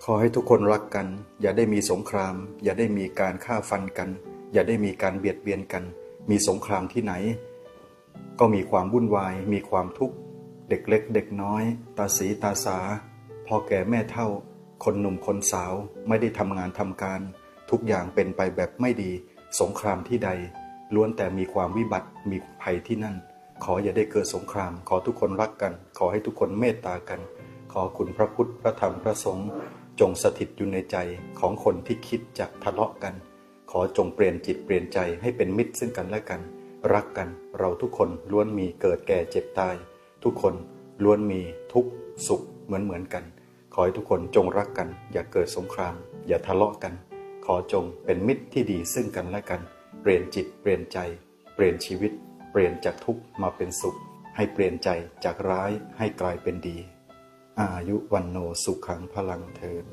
ขอให้ทุกคนรักกันอย่าได้มีสงครามอย่าได้มีการฆ่าฟันกันอย่าได้มีการเบียดเบียนกันมีสงครามที่ไหนก็มีความวุ่นวายมีความทุกข์เด็กเล็กเด็กน้อยตาสีตาสาพ่อแก่แม่เฒ่าคนหนุ่มคนสาวไม่ได้ทำงานทำการทุกอย่างเป็นไปแบบไม่ดีสงครามที่ใดล้วนแต่มีความวิบัติมีภัยที่นั่นขออย่าได้เกิดสงครามขอทุกคนรักกันขอให้ทุกคนเมตตากันขอคุณพระพุทธพระธรรมพระสงฆ์จงสถิตอยู่ในใจของคนที่คิดจะทะเลาะกันขอจงเปลี่ยนจิตเปลี่ยนใจให้เป็นมิตรซึ่งกันและกันรักกันเราทุกคนล้วนมีเกิดแก่เจ็บตายทุกคนล้วนมีทุกข์สุขเหมือนกันขอให้ทุกคนจงรักกันอย่าเกิดสงครามอย่าทะเลาะกันขอจงเป็นมิตรที่ดีซึ่งกันและกันเปลี่ยนจิตเปลี่ยนใจเปลี่ยนชีวิตเปลี่ยนจากทุกข์มาเป็นสุขให้เปลี่ยนใจจากร้ายให้กลายเป็นดีอายุวันโนสุขังพลังเทอญ